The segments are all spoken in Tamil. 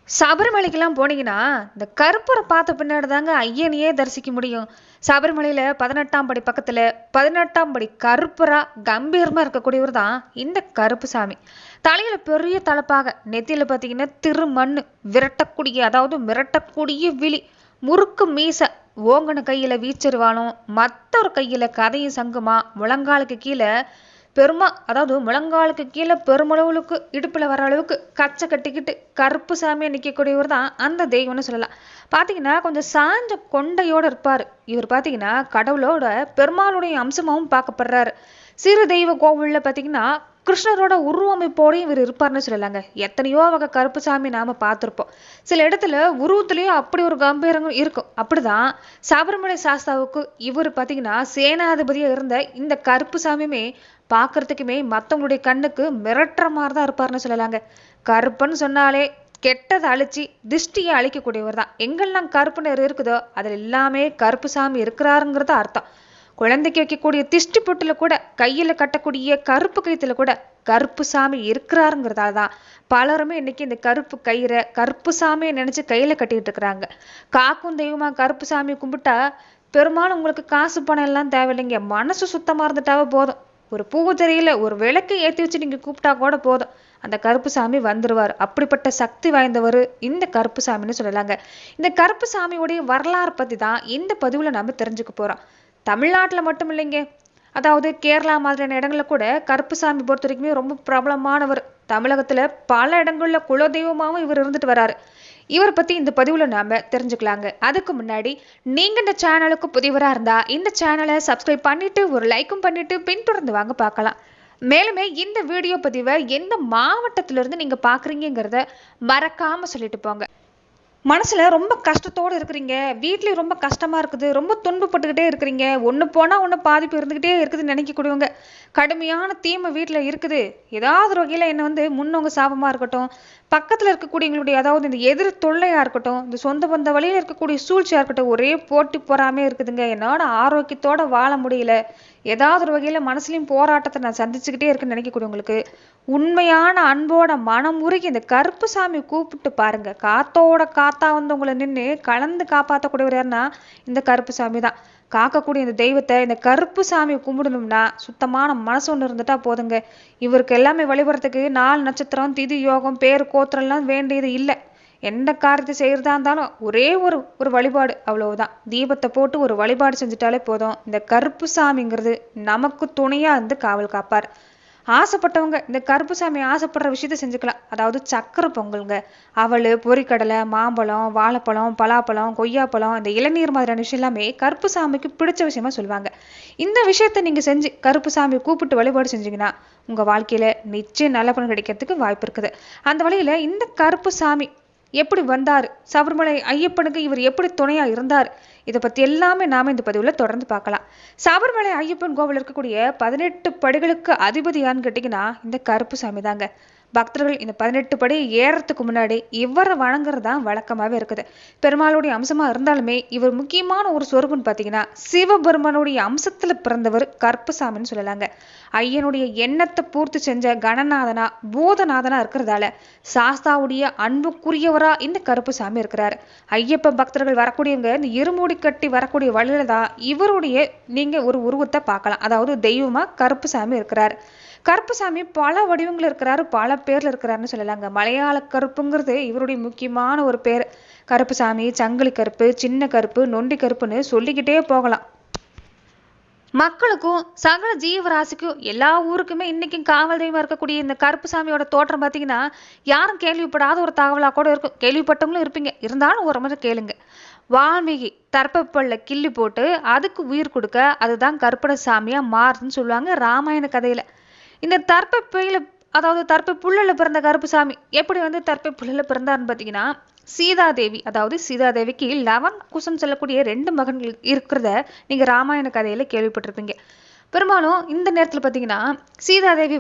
சபரிமலைக்கெல்லாம் போனீங்கன்னா இந்த கருப்பரை பார்த்த பின்னாடி தாங்க ஐயனையே தரிசிக்க முடியும். சபரிமலையில 18ஆம் படி பக்கத்துல 18ஆம் படி கருப்பரா கம்பீரமா இருக்கக்கூடியவர் தான் இந்த கருப்பு சாமி. தலையில பெரிய தலைப்பாக, நெத்தியில பாத்தீங்கன்னா திருமண்ணு, விரட்டக்கூடிய அதாவது மிரட்டக்கூடிய விழி, முறுக்கு மீச, ஓங்கன கையில வீச்சிருவாளும், மற்றொரு கையில கதையும் சங்குமா, முழங்காலுக்கு கீழே அதாவது முழங்காலுக்கு கீழே பெருமளவுக்கு இடுப்புல வர அளவுக்கு கச்சை கட்டிக்கிட்டு கருப்பு சாமியை நிற்கக்கூடியவர் தான் அந்த தெய்வம்னு சொல்லலாம். பார்த்தீங்கன்னா கொஞ்சம் சாஞ்ச கொண்டையோடு இருப்பார். இவர் பார்த்தீங்கன்னா கடவுளோட பெருமாளுடைய அம்சமாகவும் பார்க்கப்படுறாரு. சிறு தெய்வ கோவிலில் பார்த்தீங்கன்னா கிருஷ்ணரோட உருவமைப்போடையும் இவர் இருப்பார்னு சொல்லலாங்க. எத்தனையோ வகை கருப்பு சாமி நாம பார்த்துருப்போம். சில இடத்துல உருவத்திலேயும் அப்படி ஒரு கம்பீரம் இருக்கும். அப்படிதான் சபரிமலை சாஸ்தாவுக்கு இவர் பார்த்தீங்கன்னா சேனாதிபதியா இருந்த இந்த கருப்பு சாமியுமே பார்க்கறதுக்குமே மற்றவங்களுடைய கண்ணுக்கு மிரட்டுற மாதிரி தான் இருப்பார்னு சொல்லலாங்க. கருப்புன்னு சொன்னாலே கெட்டதை அழிச்சு திஷ்டியை அழிக்கக்கூடியவர் தான். எங்கெல்லாம் கருப்பு நிறம் இருக்குதோ அதில் எல்லாமே கருப்பு சாமி இருக்கிறாருங்கிறத அர்த்தம். குழந்தைக்கு வைக்கக்கூடிய திஷ்டி பொட்டுல கூட, கையில கட்டக்கூடிய கருப்பு கயிற்றுல கூட கருப்பு சாமி இருக்கிறாருங்கிறதால தான் பலருமே இன்னைக்கு இந்த கருப்பு கயிறை கருப்பு சாமியை நினைச்சு கையில கட்டிட்டு இருக்கிறாங்க. காக்கும் தெய்வமா கருப்பு சாமியை கும்பிட்டா பெரும்பாலும் உங்களுக்கு காசு பணம் எல்லாம் தேவையில்லைங்க. மனசு சுத்தமா இருந்துட்டாவே போதும். ஒரு பூஜையில ஒரு விளக்கை ஏற்றி வச்சு நீங்க கூப்பிட்டா கூட போதும், அந்த கருப்பு சாமி வந்துருவார். அப்படிப்பட்ட சக்தி வாய்ந்தவர் இந்த கருப்பு சாமின்னு சொல்லலாங்க. இந்த கருப்பு சாமியுடைய வரலாறு பத்தி தான் இந்த பதிவுல நம்ம தெரிஞ்சுக்க போறோம். தமிழ்நாட்டுல மட்டும் இல்லைங்க, அதாவது கேரளா மாதிரியான இடங்கள்ல கூட கருப்பு சாமி பொறுத்த வரைக்குமே ரொம்ப பிரபலமானவர். தமிழகத்துல பல இடங்கள்ல குலதெய்வமாவும் இவர் இருந்துட்டு வராரு. இவரை பத்தி இந்த பதிவுல நாம தெரிஞ்சுக்கலாங்க. அதுக்கு முன்னாடி நீங்க இந்த சேனலுக்கு புதியவரா இருந்தா இந்த சேனலை சப்ஸ்கிரைப் பண்ணிட்டு ஒரு லைக்கும் பண்ணிட்டு பின்தொடர்ந்து வாங்க பார்க்கலாம். மேலுமே இந்த வீடியோ பதிவை எந்த மாவட்டத்தில இருந்து நீங்க பாக்குறீங்கிறத மறக்காம சொல்லிட்டு போங்க. மனசுல ரொம்ப கஷ்டத்தோடு இருக்கிறீங்க, வீட்லயும் ரொம்ப கஷ்டமா இருக்குது, ரொம்ப துன்பப்பட்டுக்கிட்டே இருக்கிறீங்க, ஒன்று போனா ஒன்று பாதிப்பு இருந்துகிட்டே இருக்குதுன்னு நினைக்கக்கூடியவங்க, கடுமையான தீமை வீட்டில் இருக்குது, ஏதாவது ஒரு வகையில் என்னை முன்னவங்க சாபமாக இருக்கட்டும், பக்கத்தில் இருக்கக்கூடியவங்களுடைய அதாவது இந்த எதிர் தொல்லையாக இருக்கட்டும், இந்த சொந்த பந்த வழியில் இருக்கக்கூடிய சூழ்ச்சியாக இருக்கட்டும், ஒரே போட்டி போறாமே இருக்குதுங்க, என்னோட ஆரோக்கியத்தோட வாழ முடியல, ஏதாவது ஒரு வகையில் மனசுலையும் போராட்டத்தை நான் சந்திச்சுக்கிட்டே இருக்குன்னு நினைக்கக்கூடியவங்களுக்கு உண்மையான அன்போட மனம் உருகி இந்த கருப்பு சாமி கூப்பிட்டு பாருங்க. காத்தோட காத்தா உங்களை நின்று கலந்து காப்பாற்றக்கூடியவர் யாருன்னா இந்த கருப்பு சாமி தான். காக்கக்கூடிய இந்த தெய்வத்தை, இந்த கருப்பு சாமியை கும்பிடணும்னா சுத்தமான மனசு ஒன்று இருந்துட்டா போதுங்க. இவருக்கு எல்லாமே வழிபடுறதுக்கு 4 நட்சத்திரம், திதி, யோகம், பேர், கோத்திரம்லாம் வேண்டியது இல்லை. எந்த காரியத்தை செய்யறதா இருந்தாலும் ஒரே ஒரு வழிபாடு, அவ்வளவுதான். தீபத்தை போட்டு ஒரு வழிபாடு செஞ்சுட்டாலே போதும். இந்த கருப்பு சாமிங்கிறது நமக்கு துணையா இருந்து காவல் காப்பார். ஆசைப்பட்டவங்க இந்த கருப்பு சாமி ஆசைப்படுற விஷயத்த செஞ்சுக்கலாம். அதாவது சக்கரை பொங்கலுங்க, அவள், பொரிக்கடலை, மாம்பழம், வாழைப்பழம், பலாப்பழம், கொய்யாப்பழம், இந்த இளநீர் மாதிரியான விஷயம் எல்லாமே கருப்பு சாமிக்கு பிடிச்ச விஷயமா சொல்லுவாங்க. இந்த விஷயத்த நீங்க செஞ்சு கருப்பு சாமியை கூப்பிட்டு வழிபாடு செஞ்சீங்கன்னா உங்க வாழ்க்கையில நிச்சயம் நல்ல பலன் கிடைக்கிறதுக்கு வாய்ப்பு இருக்குது. அந்த வழியில இந்த கருப்பு சாமி எப்படி வந்தார், சபரிமலை ஐயப்பனுக்கு இவர் எப்படி துணையா இருந்தார், இதை பத்தி எல்லாமே நாம இந்த பதிவுல தொடர்ந்து பார்க்கலாம். சபரிமலை ஐயப்பன் கோவில் இருக்கக்கூடிய 18 படிகளுக்கு அதிபதியான்னு கேட்டீங்கன்னா இந்த கருப்பு சாமி தாங்க. பக்தர்கள் இந்த 18 படி ஏறத்துக்கு முன்னாடி இவரை வணங்குறது தான் வழக்கமாவே இருக்குது. பெருமாளுடைய அம்சமா இருந்தாலுமே இவர் முக்கியமான ஒரு சொரூபம்னு பார்த்தீங்கன்னா சிவபெருமானுடைய அம்சத்துல பிறந்தவர் கருப்புசாமின்னு சொல்லலாங்க. ஐயனுடைய எண்ணத்தை பூர்த்தி செஞ்ச கணநாதனா பூதநாதனா இருக்கிறதால சாஸ்தாவுடைய அன்புக்குரியவரா இந்த கருப்புசாமி இருக்கிறாரு. ஐயப்ப பக்தர்கள் வரக்கூடியவங்க இந்த இருமூடி கட்டி வரக்கூடிய வழியில தான் இவருடைய நீங்க ஒரு உருவத்தை பார்க்கலாம். அதாவது தெய்வமா கருப்புசாமி இருக்கிறாரு. கருப்புசாமி பல வடிவங்கள் இருக்கிறாரு, பல பேர்ல இருக்கிறாருன்னு சொல்லலாங்க. மலையாள கருப்புங்கிறது இவருடைய முக்கியமான ஒரு பேர். கருப்புசாமி, சங்கிலி கருப்பு, சின்ன கருப்பு, நொண்டி கருப்புன்னு சொல்லிக்கிட்டே போகலாம். மக்களுக்கும் சகல ஜீவராசிக்கும் எல்லா ஊருக்குமே இன்னைக்கும் காவல் தெய்வமா இருக்கக்கூடிய இந்த கருப்பு சாமியோட தோற்றம் பார்த்தீங்கன்னா யாரும் கேள்விப்படாத ஒரு தகவலா கூட இருக்கும். கேள்விப்பட்டவங்களும் இருப்பீங்க, இருந்தாலும் ஒரு முறை கேளுங்க. வால்மீகி தர்ப்பப்பல்ல கிள்ளி போட்டு அதுக்கு உயிர் கொடுக்க அதுதான் கருப்பண சாமியா மாறுதுன்னு சொல்லுவாங்க ராமாயண கதையில. இந்த தர்ப்ப பையில அதாவது தர்ப்ப புல்லுல பிறந்த கருப்புசாமி எப்படி தர்ப்ப புல்லுல பிறந்தாருன்னு பார்த்தீங்கன்னா சீதாதேவி, அதாவது சீதாதேவிக்கு லவன் குசன் சொல்லக்கூடிய 2 மகன்கள் இருக்கிறத நீங்க ராமாயண கதையில கேள்விப்பட்டிருப்பீங்க. பெரும்பாலும் இந்த நேரத்துல பார்த்தீங்கன்னா சீதாதேவி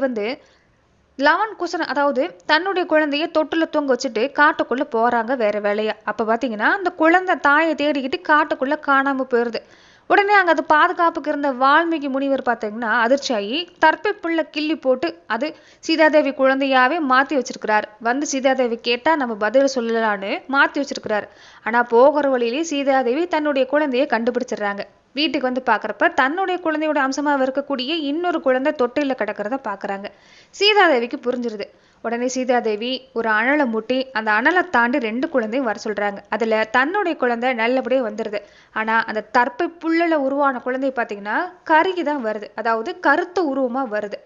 லவன் குசன் அதாவது தன்னுடைய குழந்தைய தொட்டுல தூங்க வச்சுட்டு காட்டுக்குள்ள போறாங்க வேற வேலையா. அப்ப பாத்தீங்கன்னா அந்த குழந்தை தாயை தேடிக்கிட்டு காட்டுக்குள்ள காணாம போயிருது. உடனே அங்கே அது பாதுகாப்புக்கு இருந்த வால்மீகி முனிவர் பார்த்தீங்கன்னா அதிர்ச்சியாகி தற்பை புள்ள கிள்ளி போட்டு அது சீதாதேவி குழந்தையாவே மாற்றி வச்சிருக்கிறார். வந்து சீதாதேவி கேட்டால் நம்ம பதில் சொல்லலான்னு மாற்றி வச்சிருக்கிறார். ஆனால் போகிற வழியிலேயே சீதாதேவி தன்னுடைய குழந்தையை கண்டுபிடிச்சிடுறாங்க. வீட்டுக்கு வந்து பார்க்குறப்ப தன்னுடைய குழந்தையோட அம்சமாக இருக்கக்கூடிய இன்னொரு குழந்தை தொட்டிலில் கிடக்கிறத பார்க்குறாங்க. சீதாதேவிக்கு புரிஞ்சிருது. உடனே சீதாதேவி ஒரு அனலை மூட்டி அந்த அனலை தாண்டி 2 குழந்தையும் வர சொல்றாங்க. அதுல தன்னுடைய குழந்தை நல்லபடியாக வந்துடுது. ஆனா அந்த தற்பை புல்லில் உருவான குழந்தை பார்த்தீங்கன்னா கருகி தான் வருது, அதாவது கருத்த உருவமா வருது.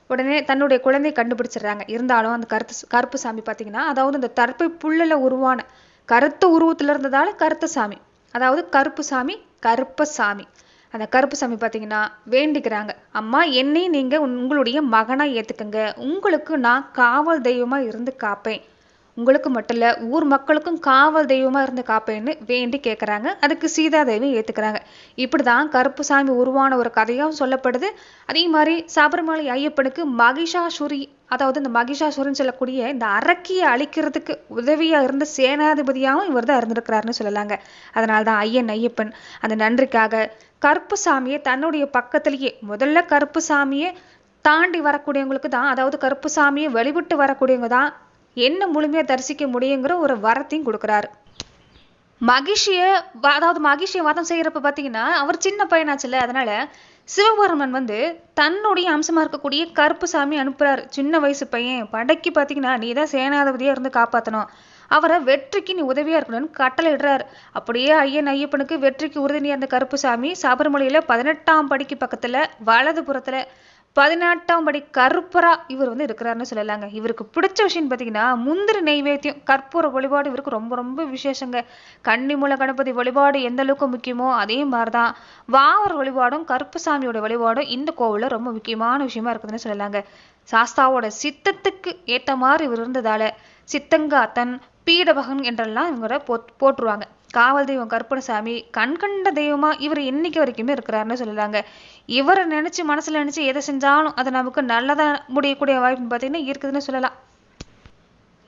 உடனே தன்னுடைய குழந்தையை கண்டுபிடிச்சிடுறாங்க. இருந்தாலும் அந்த கருப்பு சாமி பார்த்தீங்கன்னா, அதாவது அந்த தற்பை புல்லில் உருவான கருத்த உருவத்துல இருந்ததால கருத்த சாமி, அதாவது கருப்பு சாமி கருப்பசாமி. அந்த கருப்புசாமி பார்த்தீங்கன்னா வேண்டிக்கிறாங்க, அம்மா என்னையும் நீங்கள் உங்களுடைய மகனாக ஏற்றுக்குங்க, உங்களுக்கு நான் காவல் தெய்வமாக இருந்து காப்பேன், உங்களுக்கு மட்டும் இல்லை ஊர் மக்களுக்கும் காவல் தெய்வமாக இருந்து காப்பேன்னு வேண்டி கேட்குறாங்க. அதுக்கு சீதாதேவி ஏற்றுக்கிறாங்க. இப்படி தான் கருப்புசாமி உருவான ஒரு கதையாகவும் சொல்லப்படுது. அதே மாதிரி சபரிமலை ஐயப்பனுக்கு மகிஷாசுரி, அதாவது இந்த மகிஷாசுரன் சொல்லக்கூடிய இந்த அரக்கியை அழிக்கிறதுக்கு உதவியாக இருந்த சேனாதிபதியாகவும் இவர் தான் இருந்திருக்கிறாருன்னு சொல்லலாங்க. அதனால தான் ஐயப்பன் அந்த நன்றிக்காக கருப்புசாமியை தன்னுடைய பக்கத்திலேயே, முதல்ல கருப்புசாமியை தாண்டி வரக்கூடியவங்களுக்கு தான், அதாவது கருப்புசாமியை வழிபட்டு வரக்கூடியவங்க தான் என்ன முழுமையாக தரிசிக்க முடியுங்கிற ஒரு வரத்தையும் கொடுக்குறாரு. மகிஷியை வதம் செய்யறப்ப பார்த்தீங்கன்னா அவர் சின்ன பையனாச்சுல, அதனால சிவபெருமன் வந்து தன்னுடைய அம்சமா இருக்கக்கூடிய கருப்புசாமி அனுப்புறாரு. சின்ன வயசு பையன், படைக்கு பார்த்தீங்கன்னா நீ தான் சேனாதிபதியா இருந்து காப்பாற்றணும், அவரை வெற்றிக்கு நீ உதவியா இருக்கணும்னு கட்டளை இடுறாரு. அப்படியே ஐயப்பனுக்கு வெற்றிக்கு உறுதுணையா இருந்த கருப்புசாமி சபரிமலையில 18ஆம் படிக்கு பக்கத்துல வலது புறத்துல 18ஆம் படி கருப்பரா இவர் வந்து இருக்கிறாருன்னு சொல்லலாங்க. இவருக்கு பிடிச்ச விஷயம் பார்த்தீங்கன்னா முந்திரி நெய்வேத்தியம் கற்பூர வழிபாடு இவருக்கு ரொம்ப ரொம்ப விசேஷங்க. கன்னிமூல கணபதி வழிபாடு எந்த அளவுக்கு முக்கியமோ அதே மாதிரிதான் வாவர் வழிபாடும் கருப்புசாமியோட வழிபாடும் இந்த கோவில்ல ரொம்ப முக்கியமான விஷயமா இருக்குதுன்னு சொல்லலாங்க. சாஸ்தாவோட சித்தத்துக்கு ஏற்ற மாதிரி இவர் இருந்ததால சித்தங்காத்தன் பீடபகன் என்றெல்லாம் இவங்க போட்டுருவாங்க. காவல் தெய்வம் கருப்பணசாமி கண்கண்ட தெய்வமா இவர் இன்னைக்கு வரைக்குமே இருக்கிறாருன்னு சொல்லலாங்க. இவரை நினைச்சு மனசுல நினைச்சு எதை செஞ்சாலும் அது நமக்கு நல்லதா முடியக்கூடிய வாய்ப்பு பார்த்தீங்கன்னா இருக்குதுன்னு சொல்லலாம்.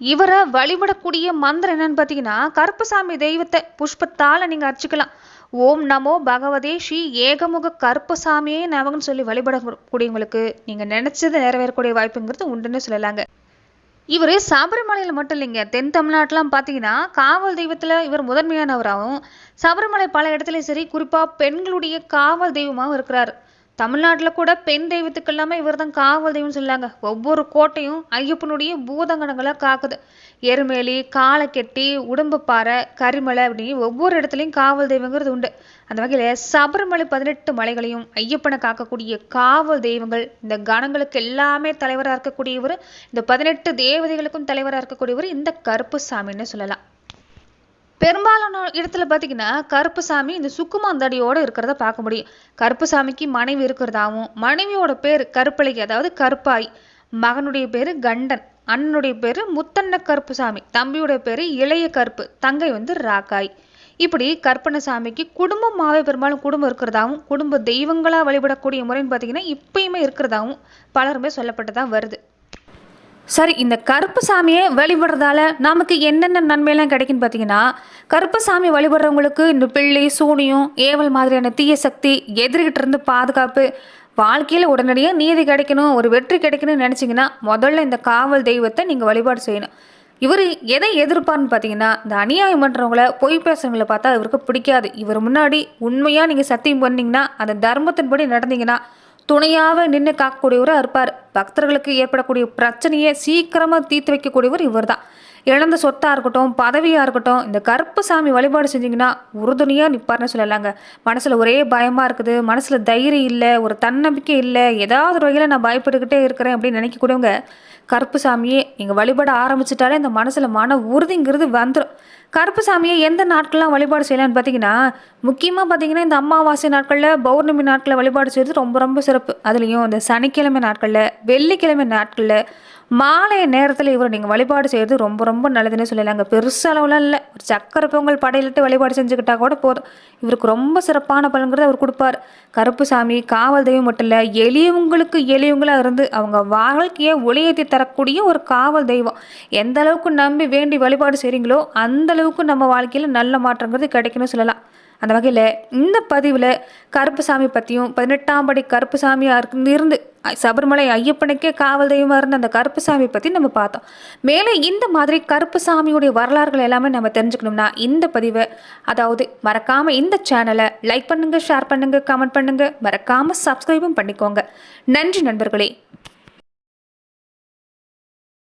இவரை வழிபடக்கூடிய மந்திரம் என்னன்னு பார்த்தீங்கன்னா, கருப்பசாமி தெய்வத்தை புஷ்பத்தால நீங்க அர்ச்சிக்கலாம். ஓம் நமோ பகவதே ஸ்ரீ ஏகமுக கருப்பசாமியே நமகன்னு சொல்லி வழிபடக்கூடியவங்களுக்கு நீங்க நினைச்சது நிறைவேறக்கூடிய வாய்ப்புங்கிறது உண்டுன்னு சொல்லலாங்க. இவர் சபரிமலையில் மட்டும் இல்லைங்க, தென் தமிழ்நாட்டிலாம் பார்த்தீங்கன்னா காவல் தெய்வத்தில் இவர் முதன்மையானவராகவும் சபரிமலை பல இடத்துலையும் சரி குறிப்பாக பெண்களுடைய காவல் தெய்வமாகவும் இருக்கிறார். தமிழ்நாட்டில் கூட பெண் தெய்வத்துக்கு எல்லாமே இவர் தான் காவல் தெய்வம்னு சொல்லாங்க. ஒவ்வொரு கோட்டையும் ஐயப்பனுடைய பூதங்கணங்களை காக்குது. எருமேலி, காலக்கெட்டி, உடம்புப்பாறை, கரிமலை அப்படின்னு ஒவ்வொரு இடத்துலையும் காவல் தெய்வங்கிறது உண்டு. அந்த வகையில் சபரிமலை 18 மலைகளையும் ஐயப்பனை காக்கக்கூடிய காவல் தெய்வங்கள், இந்த கணங்களுக்கு எல்லாமே தலைவராக இருக்கக்கூடியவர், இந்த 18 தேவதைகளுக்கும் தலைவராக இருக்கக்கூடியவர் இந்த கருப்புசாமின்னு சொல்லலாம். பெரும்பாலான இடத்துல பார்த்தீங்கன்னா கருப்புசாமி இந்த சுக்குமாந்தடியோடு இருக்கிறத பார்க்க முடியும். கருப்புசாமிக்கு மனைவி இருக்கிறதாவும், மனைவியோட பேர் கருப்பழகி, அதாவது கருப்பாய், மகனுடைய பேரு கண்டன், அண்ணனுடைய பேரு முத்தண்ண கருப்புசாமி, தம்பியுடைய பேரு இளைய கருப்பு, தங்கை வந்து ராக்காய். இப்படி கருப்பணசாமிக்கு குடும்பமாகவே பெரும்பாலும் குடும்பம் இருக்கிறதாவும், குடும்ப தெய்வங்களா வழிபடக்கூடிய முறைன்னு பார்த்தீங்கன்னா இப்பயுமே இருக்கிறதாவும் பலருமே சொல்லப்பட்டுதான் வருது. சரி, இந்த கருப்புசாமியை வழிபடுறதால நமக்கு என்னென்ன நன்மையெல்லாம் கிடைக்குன்னு பார்த்தீங்கன்னா, கருப்புசாமி வழிபடுறவங்களுக்கு இந்த பிள்ளை, சூனியம், ஏவல் மாதிரியான தீய சக்தி, எதிர்கிட்ட இருந்து பாதுகாப்பு, வாழ்க்கையில் உடனடியாக நீதி கிடைக்கணும், ஒரு வெற்றி கிடைக்கணும்னு நினச்சிங்கன்னா முதல்ல இந்த காவல் தெய்வத்தை நீங்கள் வழிபாடு செய்யணும். இவர் எதை எதிர்ப்பார்னு பார்த்தீங்கன்னா, இந்த அநியாயம் பண்ணுறவங்கள, பொய் பேசுறவங்களை பார்த்தா இவருக்கு பிடிக்காது. இவர் முன்னாடி உண்மையாக நீங்கள் சத்தியம் பண்ணிங்கன்னா, அந்த தர்மத்தின்படி நடந்தீங்கன்னா துணையாக நின்று காக்கக்கூடியவராக இருப்பார். பக்தர்களுக்கு ஏற்படக்கூடிய பிரச்சனையை சீக்கிரமாக தீர்த்து வைக்கக்கூடியவர் இவர் தான். இழந்த சொத்தாக இருக்கட்டும், பதவியாக இருக்கட்டும், இந்த கருப்புசாமி வழிபாடு செஞ்சிங்கன்னா உறுதுணையாக நிற்பார்னு சொல்லலாங்க. மனசில் ஒரே பயமாக இருக்குது, மனசில் தைரியம் இல்லை, ஒரு தன்னம்பிக்கை இல்லை, ஏதாவது ஒரு வகையில் நான் பயப்பட்டுக்கிட்டே இருக்கிறேன் அப்படின்னு நினைக்கக்கூடியவங்க கருப்புசாமியே நீங்கள் வழிபட ஆரம்பிச்சிட்டாலே இந்த மனசில் மன உறுதிங்கிறது வந்துடும். கருப்புசாமியை எந்த நாட்கள்லாம் வழிபாடு செய்யலான்னு பார்த்தீங்கன்னா, முக்கியமாக பார்த்தீங்கன்னா இந்த அமாவாசை நாட்களில், பௌர்ணமி நாட்களில் வழிபாடு செய்கிறது ரொம்ப ரொம்ப சிறப்பு. அதுலேயும் இந்த சனிக்கிழமை நாட்களில், வெள்ளிக்கிழமை நாட்களில் மாலை நேரத்தில் இவர் நீங்கள் வழிபாடு செய்கிறது ரொம்ப ரொம்ப நல்லதுன்னு சொல்லலாங்க. பெருசு அளவுலாம் இல்லை, ஒரு சக்கரை பொங்கல் படையிலிட்டு வழிபாடு செஞ்சுக்கிட்டா கூட போதும், இவருக்கு ரொம்ப சிறப்பான பலன்கிறத அவர் கொடுப்பார். கருப்புசாமி காவல் தெய்வம் மட்டும் இல்லை, எளியவங்களுக்கு எளியவங்களாக இருந்து அவங்க வாழ்க்கையை ஒளியேற்றி தரக்கூடிய ஒரு காவல் தெய்வம். எந்த அளவுக்கு நம்பி வேண்டி வழிபாடு செய்கிறீங்களோ அந்த அளவுக்கு நம்ம வாழ்க்கையில் நல்ல மாற்றங்கிறது கிடைக்குன்னு சொல்லலாம். அந்த வகையில் இந்த பதிவில் கருப்புசாமி பற்றியும் 18ஆம் படி கருப்புசாமியாக இருந்து சபரிமலை ஐயப்பனுக்கே காவல் தெய்வமாக இருந்த அந்த கருப்புசாமி பற்றி நம்ம பார்த்தோம். மேலே இந்த மாதிரி கருப்புசாமியுடைய வரலாறுகள் எல்லாமே நம்ம தெரிஞ்சுக்கணும்னா இந்த பதிவை அதாவது மறக்காமல் இந்த சேனலை லைக் பண்ணுங்கள், ஷேர் பண்ணுங்கள், கமெண்ட் பண்ணுங்கள், மறக்காமல் சப்ஸ்கிரைபும் பண்ணிக்கோங்க. நன்றி நண்பர்களே.